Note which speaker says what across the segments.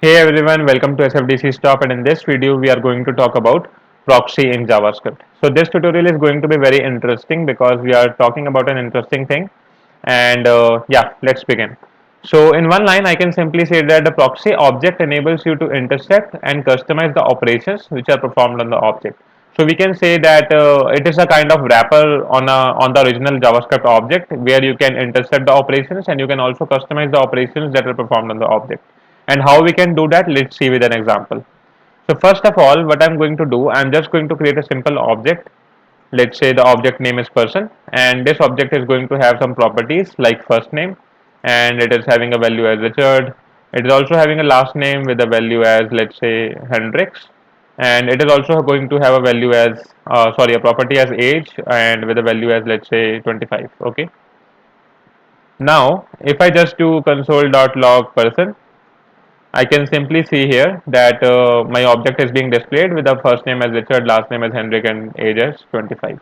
Speaker 1: Hey everyone, welcome to SFDC Stop, and in this video we are going to talk about proxy in JavaScript. So this tutorial is going to be very interesting because we are talking about an interesting thing, and yeah, let's begin. So in one line I can simply say that the proxy object enables you to intercept and customize the operations which are performed on the object. So we can say that it is a kind of wrapper on the original JavaScript object where you can intercept the operations and you can also customize the operations that are performed on the object. And how we can do that, let's see with an example. So first of all, what I'm going to do, I'm just going to create a simple object. Let's say the object name is person, and this object is going to have some properties like first name, and it is having a value as Richard. It is also having a last name with a value as, let's say, Hendrix, and it is also going to have a value as a property as age and with a value as, let's say, 25. Okay. Now if I just do console.log person, I can simply see here that my object is being displayed with the first name as Richard, last name as Henrik, and age as 25.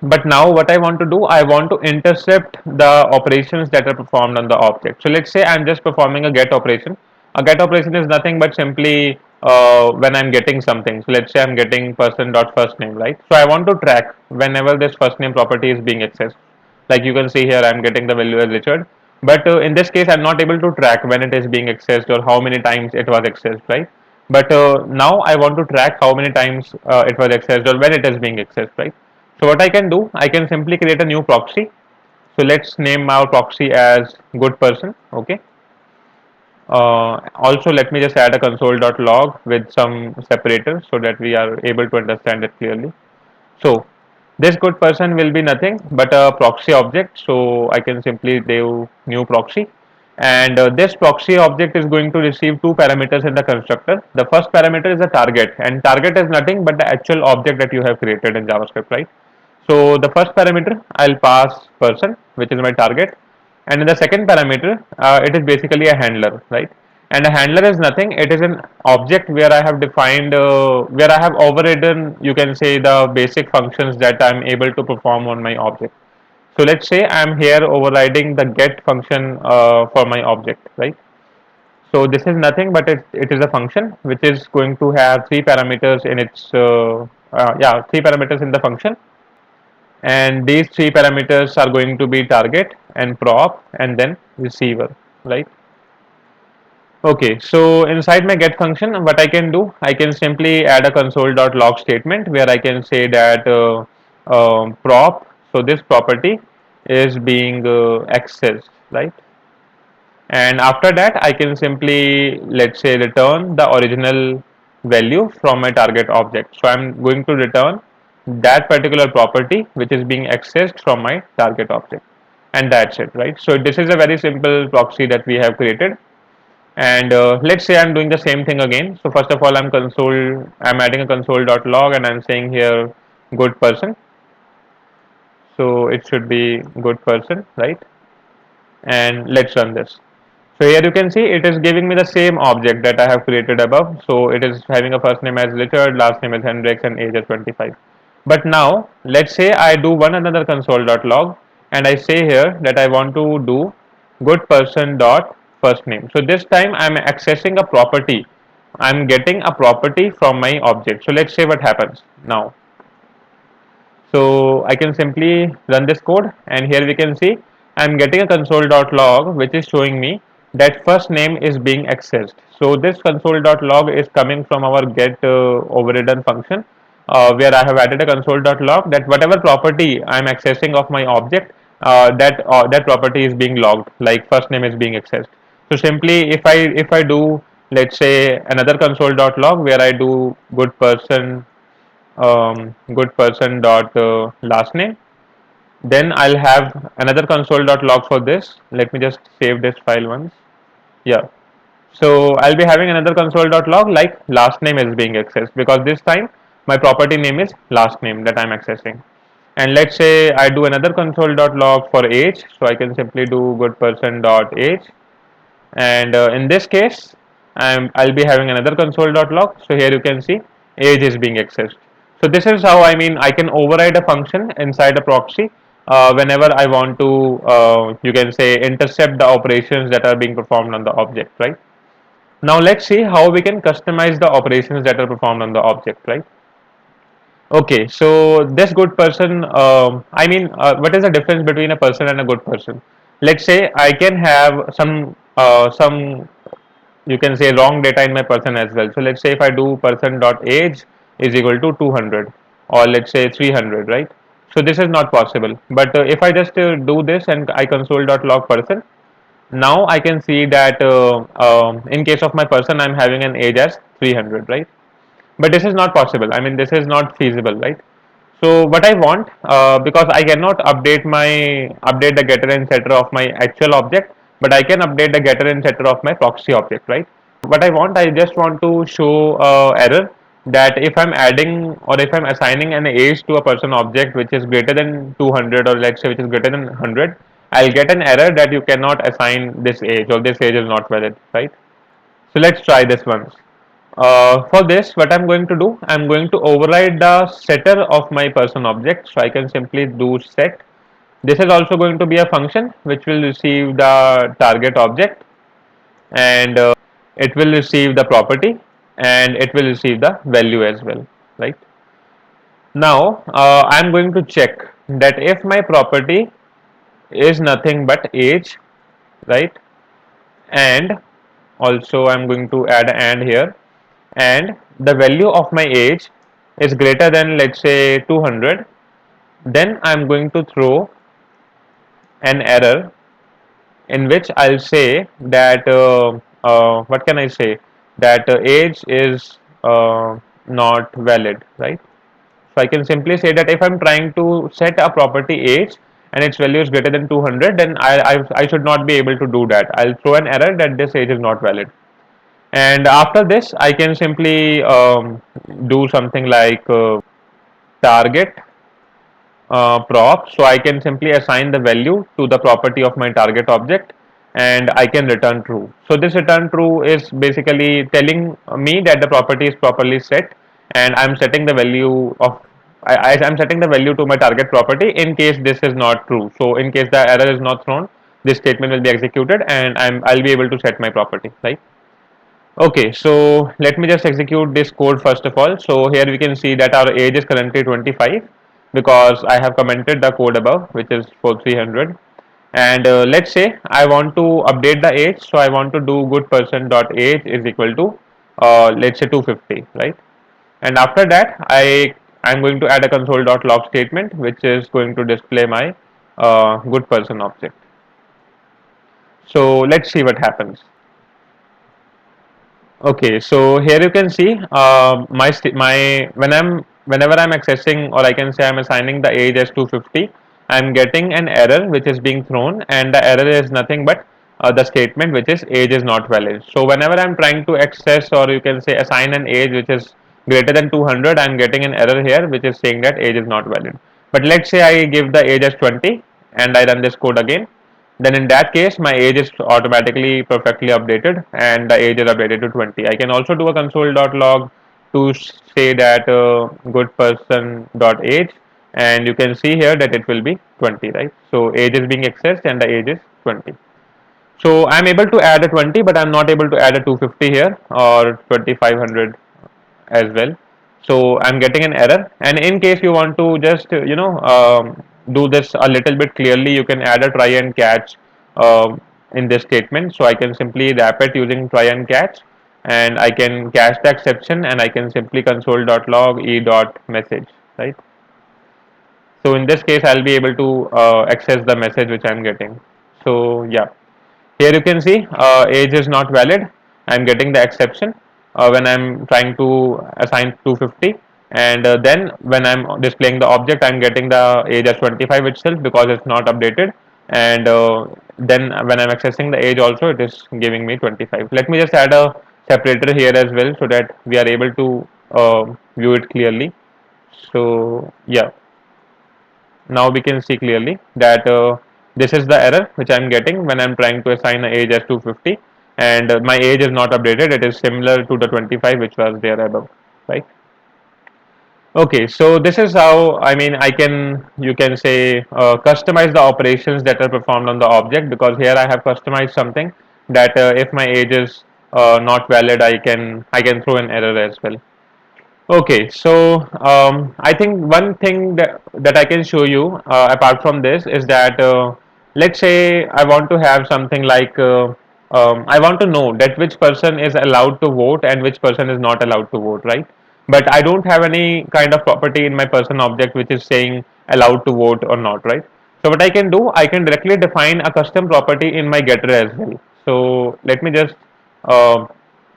Speaker 1: But now what I want to do, I want to intercept the operations that are performed on the object. So let's say I'm just performing a get operation. A get operation is nothing but simply when I'm getting something. So let's say I'm getting person dot first name, right? So I want to track whenever this first name property is being accessed. Like you can see here, I'm getting the value as Richard. But in this case, I'm not able to track when it is being accessed or how many times it was accessed, right? But now I want to track how many times it was accessed or when it is being accessed, right? So what I can do, I can simply create a new proxy. So let's name our proxy as good person. Okay. Also, let me just add a console.log with some separators so that we are able to understand it clearly. So this good person will be nothing but a proxy object. So I can simply do new proxy, and this proxy object is going to receive two parameters in the constructor. The first parameter is the target, and target is nothing but the actual object that you have created in JavaScript, right? So the first parameter I'll pass person, which is my target, and in the second parameter, it is basically a handler, right? And a handler is nothing; it is an object where I have defined, where I have overridden, you can say, the basic functions that I'm able to perform on my object. So let's say I'm here overriding the get function for my object, right? So this is nothing but it is a function which is going to have three parameters in its three parameters in the function, and these three parameters are going to be target and prop and then receiver, right? Okay, so inside my get function, what I can do, I can simply add a console.log statement where I can say that prop, so this property is being accessed, right? And after that I can simply, let's say, return the original value from my target object. So I'm going to return that particular property which is being accessed from my target object, and that's it, right? So this is a very simple proxy that we have created. And let's say I'm doing the same thing again. So first of all, I'm adding a console.log and I'm saying here good person. So it should be good person, right? And let's run this. So here you can see it is giving me the same object that I have created above. So it is having a first name as Richard, last name as Hendrix, and age is 25. But now let's say I do one another console.log and I say here that I want to do good person dot first name. So this time I'm accessing a property. I'm getting a property from my object. So let's say what happens now. So I can simply run this code, and here we can see I'm getting a console.log which is showing me that first name is being accessed. So this console.log is coming from our get overridden function, where I have added a console.log that whatever property I'm accessing of my object, that property is being logged, like first name is being accessed. So simply if I do, let's say, another console.log where I do good person dot last name, then I'll have another console.log for this. Let me just save this file once. Yeah, so I'll be having another console.log like last name is being accessed because this time my property name is last name that I'm accessing. And let's say I do another console.log for age, so I can simply do good person dot age, and in this case I'll be having another console.log. So here you can see age is being accessed. So this is how, I mean, I can override a function inside a proxy whenever I want to, you can say, intercept the operations that are being performed on the object, right? Now let's see how we can customize the operations that are performed on the object, right? Okay, so this good person, what is the difference between a person and a good person? Let's say I can have some you can say wrong data in my person as well. So let's say if I do person dot age is equal to 200 or let's say 300, right? So this is not possible. But if I just do this and I console dot log person, now I can see that in case of my person I'm having an age as 300, right? But this is not possible. I mean, this is not feasible, right? So what I want, because I cannot update the getter and setter of my actual object, but I can update the getter and setter of my proxy object, right? So what I want, I just want to show error that if I'm adding or if I'm assigning an age to a person object which is greater than 200 or let's say which is greater than 100, I'll get an error that you cannot assign this age or this age is not valid, right? So let's try this once. For this, what I'm going to do, I'm going to override the setter of my person object. So I can simply do set. This is also going to be a function which will receive the target object, and it will receive the property, and it will receive the value as well, right? Now I'm going to check that if my property is nothing but age, right? And also I'm going to add and here, and the value of my age is greater than let's say 200, then I'm going to throw an error in which I'll say that what can I say, that age is not valid, right? So I can simply say that if I'm trying to set a property age and its value is greater than 200, then I should not be able to do that. I'll throw an error that this age is not valid. And after this, I can simply do something like target prop. So I can simply assign the value to the property of my target object, and I can return true. So this return true is basically telling me that the property is properly set, and I'm setting the value of I'm setting the value to my target property in case this is not true. So in case the error is not thrown, this statement will be executed, and I'll be able to set my property, right? Okay, so let me just execute this code first of all. So here we can see that our age is currently 25 because I have commented the code above, which is for 300. And let's say I want to update the age. So I want to do good person dot age is equal to let's say 250, right? And after that, I'm going to add a console dot log statement, which is going to display my good person object. So let's see what happens. Okay, so here you can see my whenever I'm accessing, or I can say I'm assigning the age as 250, I'm getting an error which is being thrown, and the error is nothing but the statement which is age is not valid. So whenever I'm trying to access, or you can say assign an age which is greater than 200, I'm getting an error here which is saying that age is not valid. But let's say I give the age as 20 and I run this code again, then in that case my age is automatically perfectly updated and the age is updated to 20. I can also do a console.log to say that good person dot age, and you can see here that it will be 20, right? So age is being accessed and the age is 20. So I'm able to add a 20, but I'm not able to add a 250 here or 2500 as well. So I'm getting an error. And in case you want to just do this a little bit clearly, you can add a try and catch in this statement. So I can simply wrap it using try and catch, and I can catch the exception, and I can simply console.log e.message, right? So in this case, I'll be able to access the message which I'm getting. So yeah, here you can see age is not valid. I'm getting the exception when I'm trying to assign 250, and then when I'm displaying the object, I'm getting the age as 25 itself because it's not updated. And then when I'm accessing the age also, it is giving me 25. Let me just add a separator here as well so that we are able to view it clearly. So yeah, now we can see clearly that this is the error which I'm getting when I'm trying to assign an age as 250, and my age is not updated. It is similar to the 25 which was there above, right? Okay, so this is how, I mean, I can, you can say, customize the operations that are performed on the object, because here I have customized something that if my age is not valid, I can throw an error as well. Okay, so I think one thing that I can show you apart from this is that let's say I want to have something like I want to know that which person is allowed to vote and which person is not allowed to vote, right? But I don't have any kind of property in my person object which is saying allowed to vote or not, right? So what I can do, I can directly define a custom property in my getter as well. So uh,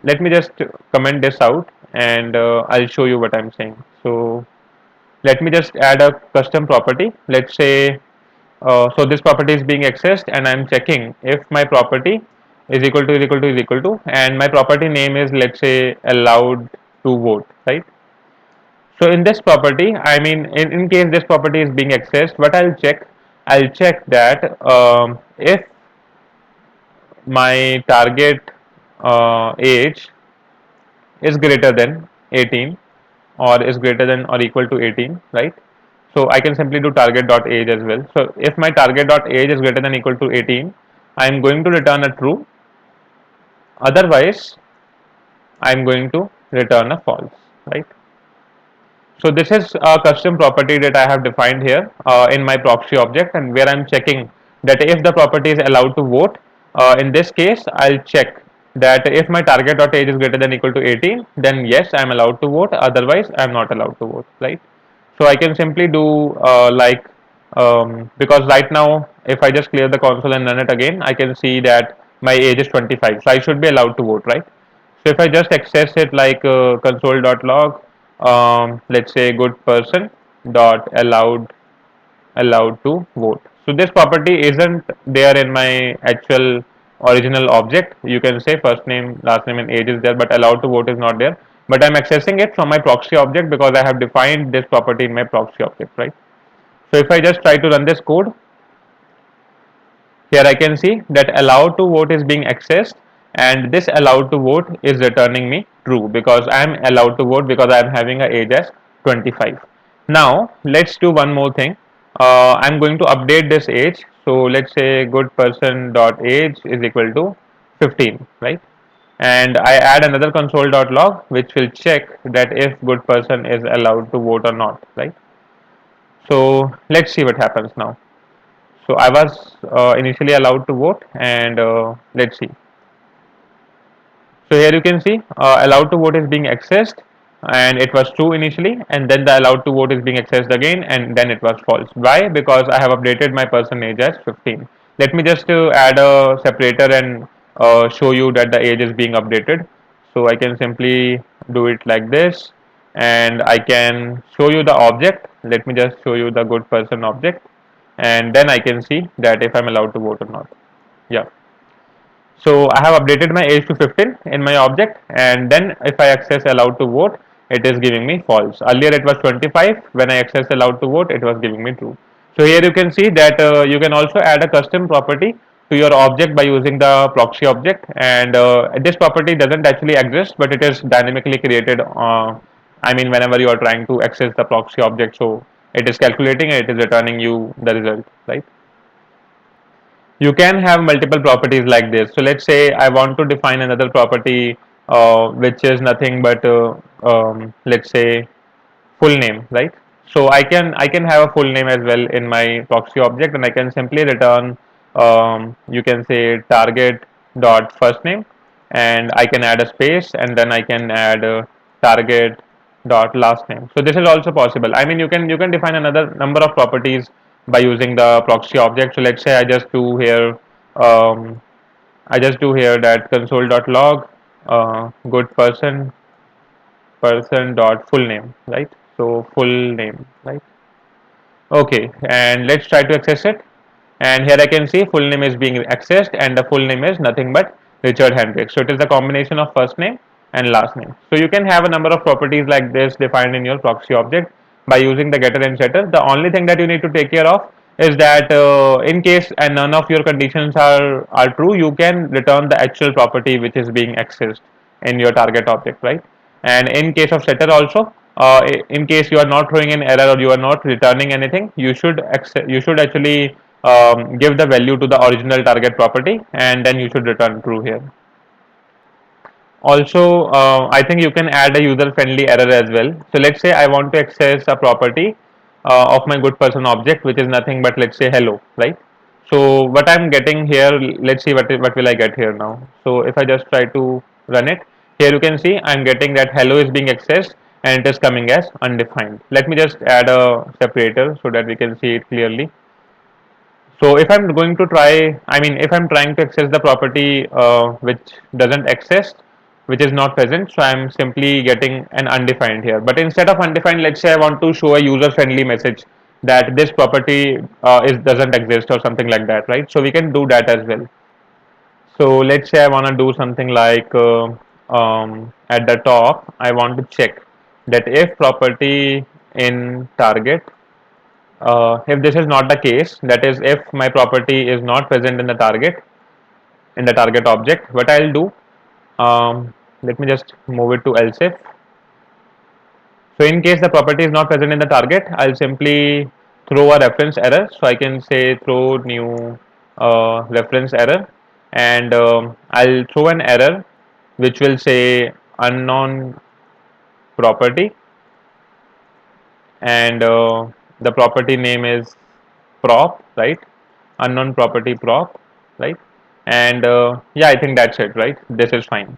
Speaker 1: let me just comment this out, and I'll show you what I'm saying. So let me just add a custom property. Let's say so this property is being accessed and I'm checking if my property is equal to and my property name is, let's say, allowed to vote, right? So in this property, I mean, in case this property is being accessed, what I'll check that if my target age is greater than 18 or is greater than or equal to 18, right? So I can simply do target dot age as well. So if my target dot age is greater than equal to 18, I am going to return a true. Otherwise, I am going to return a false, right? So this is a custom property that I have defined here in my proxy object, and where I'm checking that if the property is allowed to vote. In this case, I'll check that if my target dot age is greater than equal to 18, then yes, I'm allowed to vote. Otherwise, I'm not allowed to vote, right? So I can simply do because right now, if I just clear the console and run it again, I can see that my age is 25, so I should be allowed to vote, right? So if I just access it like console.log, let's say good person dot allowed to vote. So this property isn't there in my actual original object. You can say first name, last name, and age is there, but allowed to vote is not there. But I'm accessing it from my proxy object because I have defined this property in my proxy object, right? So if I just try to run this code, here I can see that allowed to vote is being accessed, and this allowed to vote is returning me true because I am allowed to vote because I am having a age as 25. Now let's do one more thing. I'm going to update this age. So let's say good person dot age is equal to 15, right? And I add another console.log which will check that if good person is allowed to vote or not, right? So let's see what happens now. So I was initially allowed to vote, and let's see. So here you can see allowed to vote is being accessed, and it was true initially, and then the allowed to vote is being accessed again, and then it was false. Why? Because I have updated my person age as 15. Let me just add a separator and show you that the age is being updated. So I can simply do it like this, and I can show you the object. Let me just show you the good person object, and then I can see that if I'm allowed to vote or not. Yeah. So I have updated my age to 15 in my object, and then if I access allowed to vote, it is giving me false. Earlier it was 25. When I access allowed to vote, it was giving me true. So here you can see that you can also add a custom property to your object by using the proxy object, and this property doesn't actually exist, but it is dynamically created. I mean, whenever you are trying to access the proxy object, so it is calculating and it is returning you the result, right? You can have multiple properties like this. So let's say I want to define another property which is nothing but let's say full name, right? So I can have a full name as well in my proxy object, and I can simply return you can say target dot first name, and I can add a space, and then I can add target dot last name. So this is also possible. I mean, you can define another number of properties by using the proxy object. So let's say um, I just do here that console.log good person dot full name, right? So full name, right? Okay, and let's try to access it. And here I can see full name is being accessed, and the full name is nothing but Richard Hendricks. So it is a combination of first name and last name. So you can have a number of properties like this defined in your proxy object by using the getter and setter. The only thing that you need to take care of is that in case and none of your conditions are true, you can return the actual property which is being accessed in your target object, right? And in case of setter also, in case you are not throwing an error or you are not returning anything, you should actually give the value to the original target property, and then you should return true here. Also, I think you can add a user-friendly error as well. So let's say I want to access a property of my good person object, which is nothing but let's say hello, right? So what I'm getting here, let's see what will I get here now. So if I just try to run it, here you can see I'm getting that hello is being accessed and it is coming as undefined. Let me just add a separator so that we can see it clearly. So if I'm going to try, I mean, if I'm trying to access the property which doesn't exist, which is not present, so I'm simply getting an undefined here. But instead of undefined, let's say I want to show a user-friendly message that this property is doesn't exist or something like that, right? So we can do that as well. So let's say I want to do something like at the top, I want to check that if property in target, if this is not the case, that is if my property is not present in the target object, what I'll do, let me just move it to else if. So in case the property is not present in the target, I'll simply throw a reference error. So I can say throw new reference error, and I'll throw an error which will say unknown property, and the property name is prop, right? Unknown property prop, right? And yeah, I think that's it, right? This is fine.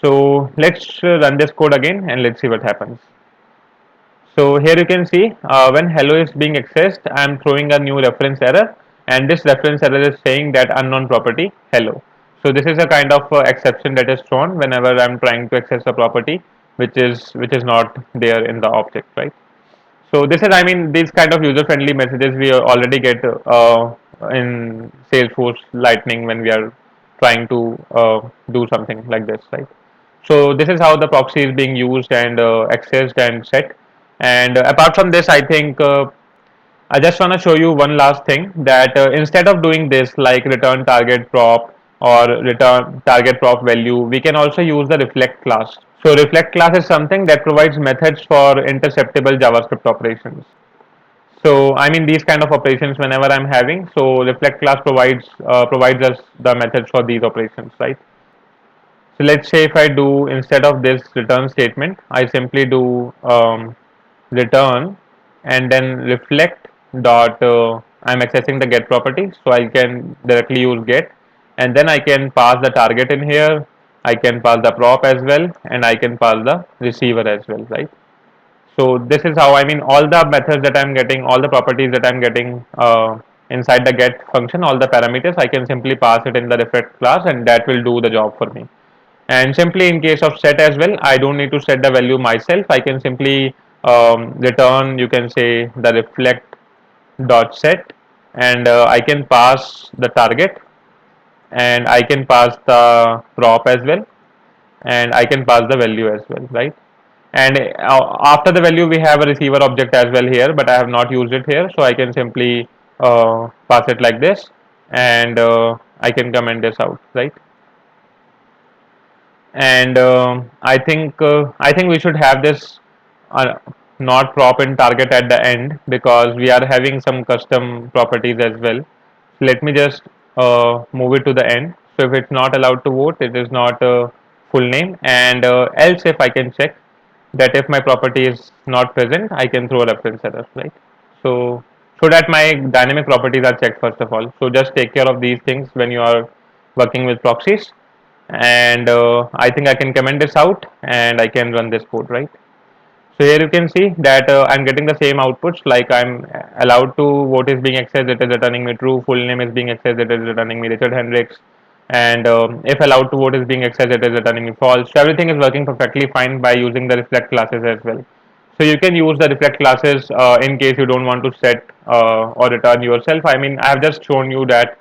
Speaker 1: So let's run this code again and let's see what happens. So here you can see when hello is being accessed, I am throwing a new reference error, and this reference error is saying that unknown property hello. So this is a kind of exception that is thrown whenever I am trying to access a property which is not there in the object, right? So this is, I mean, these kind of user-friendly messages we already get in Salesforce Lightning when we are trying to do something like this, right? So this is how the proxy is being used and accessed and set. And apart from this, I think I just want to show you one last thing that instead of doing this like return target prop or return target prop value, we can also use the reflect class. So reflect class is something that provides methods for interceptable JavaScript operations. So I mean these kind of operations whenever I'm having. So reflect class provides us the methods for these operations, right? So let's say if I do instead of this return statement, I simply do return and then reflect dot. I'm accessing the get property, so I can directly use get, and then I can pass the target in here. I can pass the prop as well, and I can pass the receiver as well, right? So this is how, I mean, all the methods that I'm getting, all the properties that I'm getting inside the get function, all the parameters, I can simply pass it in the reflect class, and that will do the job for me. And simply in case of set as well, I don't need to set the value myself. I can simply return, you can say the reflect dot set, and I can pass the target, and I can pass the prop as well, and I can pass the value as well, right? And after the value we have a receiver object as well here, but I have not used it here, so I can simply pass it like this, and I can comment this out, right? And I think we should have this uh, not prop in target at the end because we are having some custom properties as well. Let me just move it to the end. So if it's not allowed to vote, it is not a full name, and else if I can check that if my property is not present, I can throw a reference error, right? So that my dynamic properties are checked first of all. So just take care of these things when you are working with proxies, and I think I can comment this out and I can run this code, right? So here you can see that I'm getting the same outputs, like I'm allowed to what is being accessed, it is returning me true, full name is being accessed, it is returning me Richard Hendricks, and if allowed to what is being accessed, it is returning me false. So everything is working perfectly fine by using the reflect classes as well. So you can use the reflect classes in case you don't want to set or return yourself. I mean, I have just shown you that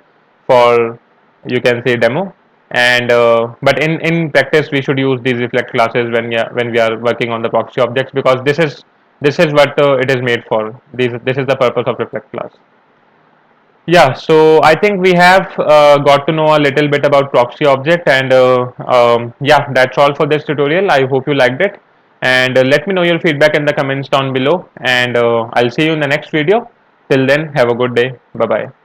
Speaker 1: for, you can say, demo, and but in practice we should use these reflect classes when we are working on the proxy objects, because this is what it is made for. This is the purpose of reflect class. Yeah, so I think we have got to know a little bit about proxy object, and yeah, that's all for this tutorial. I hope you liked it, and let me know your feedback in the comments down below, and I'll see you in the next video. Till then, have a good day. Bye bye.